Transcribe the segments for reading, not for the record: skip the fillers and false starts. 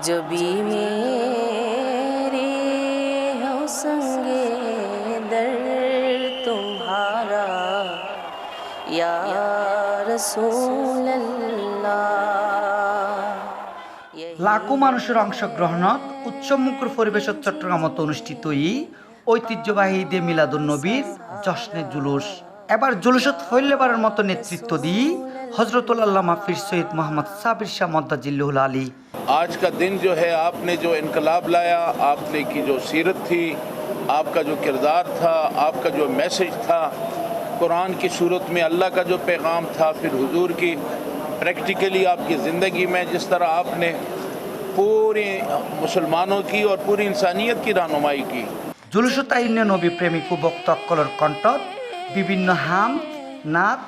जो भी मेरे हो संगे दर्द तुम्हारा या रसूल अल्लाह। লাখো মানুষের অংশগ্রহণত উৎসবমুখর পরিবেশত চট্টগ্রামত অনুষ্ঠিত ঐতিহ্যবাহী ঈদে মিলাদুন নবীর জশ্নে জুলুস। এবার জুলুসত ফৈল্যবারের মতো নেতৃত্ব দিয়ে হজরতুল আল্লামা পীর সৈয়দ মোহাম্মদ সাবির শাহ মদ্দাজিল্লুহুল আলী। आज का दिन जो है आपने जो इनकलाब लाया, आपने की जो सीरत थी, आपका जो किरदार था, आपका जो मैसेज था, कुरान की सूरत में अल्लाह का जो पैगाम था, फिर हुजूर की प्रैक्टिकली आपकी ज़िंदगी में जिस तरह आपने पूरे मुसलमानों की और पूरी इंसानियत की रहनुमाई की। জুলুসত আইনে নবী প্রেমিক বক্তকলর কণ্ঠত বিভিন্ন হাম নাত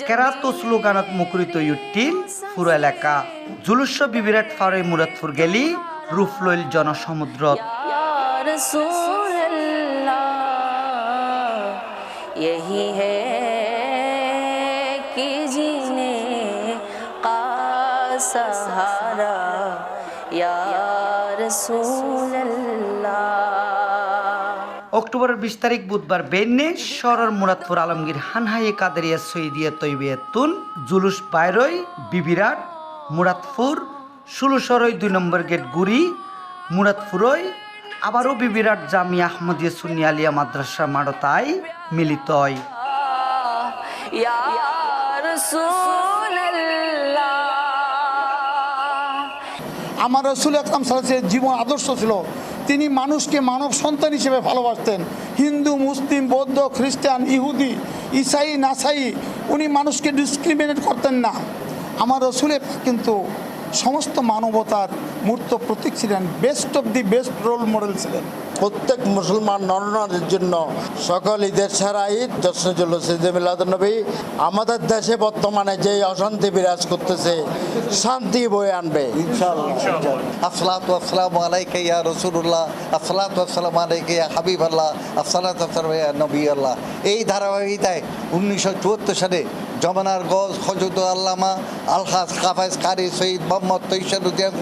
কেরাত ও স্লোগানত মুখরিত ইউটিল পুরো এলাকা। জুলুস বিবিরাট ফারে মুরাদপুর গেলি রুফলইল জনসমুদ্রত। रसूल अल्लाह यही है कि जीने का सहारा या रसूल अल्लाह। অক্টোবরের 20 তারিখ বুধবার বেন্নে শহরের মুরাদপুর আলমগীর হানহায়ে কাদেরিয়া সৈয়দিয়া তৈবিয়াতুন জুলুস বাইরই বিবিরাট মুরাদপুর 16 2 নম্বর গেট গুড়ি মুরাদপুরই আবারও বিবিরাট জামিয়া আহমদিয়া সুন্নি আলিয়া মাদ্রাসা মাড়তায় মিলিত হয়। या रसूल अल्लाह। আমার রাসূল আকরাম সাল্লাল্লাহু আলাইহি ওয়াসাল্লামের জীবন আদর্শ ছিল, তিনি মানুষকে মানব সন্তান হিসেবে ভালোবাসতেন। হিন্দু, মুসলিম, বৌদ্ধ, খ্রিস্টান, ইহুদি, ইসাই, নাসাই, উনি মানুষকে ডিসক্রিমিনেট করতেন না। আমার রাসূল কিন্তু সমস্ত মানবতার মূর্ত প্রতীক ছিলেন, best of the best role model ছিলেন। প্রত্যেক মুসলমান নরনারীর জন্য সকল ঈদের সেরা ঈদ জশ্নে জুলুস ঈদে মিলাদুন্নবী আমাদের দেশে বর্তমানে যে অশান্তি বিরাজ করতেছে শান্তি বয়ে আনবে ইনশাআল্লাহ। আসসালাতু ওয়াসসালামু আলাইকা ইয়া রাসূলুল্লাহ, আসসালাতু ওয়াসসালামু আলাইকা ইয়া হাবিবাল্লাহ, আসসালাতু ওয়াসসালামু ইয়া নবিয়াল্লাহ। এই ধারাবাহিকতায় 1974 সালে জমানার গজ হযরত আল্লামা আলহাজ কাফায়েজ কারি সৈয়দ মোহাম্মদ তৈয়বুদ্দিন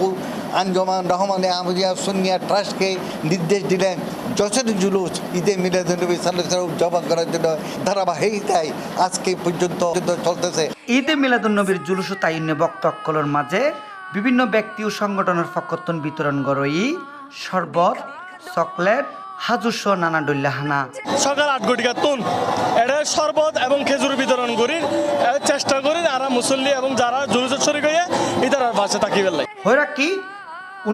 আঞ্জুমান রহমানে আহমদিয়া সুন্নিয়া ট্রাস্টকে নির্দেশ দিলেন জশ্নে জুলুস ঈদে মিলাদুন্নবী সাল্লাল্লাহু আলাইহি ওয়াসাল্লাম জমা করার জন্য। ধারাবাহিকতায় আজকে পর্যন্ত চলতেছে। ঈদে মিলাদুন্নবীর জুলুস তাইনে বক্তকলর মাঝে বিভিন্ন ব্যক্তি ও সংগঠনের পক্ষতন বিতরণ করই শরবত, চকলেট, হাজুর সহ নানা ডল্লাহানা। সকাল 8 ঘটিকা তুন এটা শরবত এবং খেজুর বিতরণ করি, চেষ্টা করি আর মুসল্লি এবং যারা জুলুসের শরীক হয়ে ইতার পাশে থাকি বেলাই হইরা কি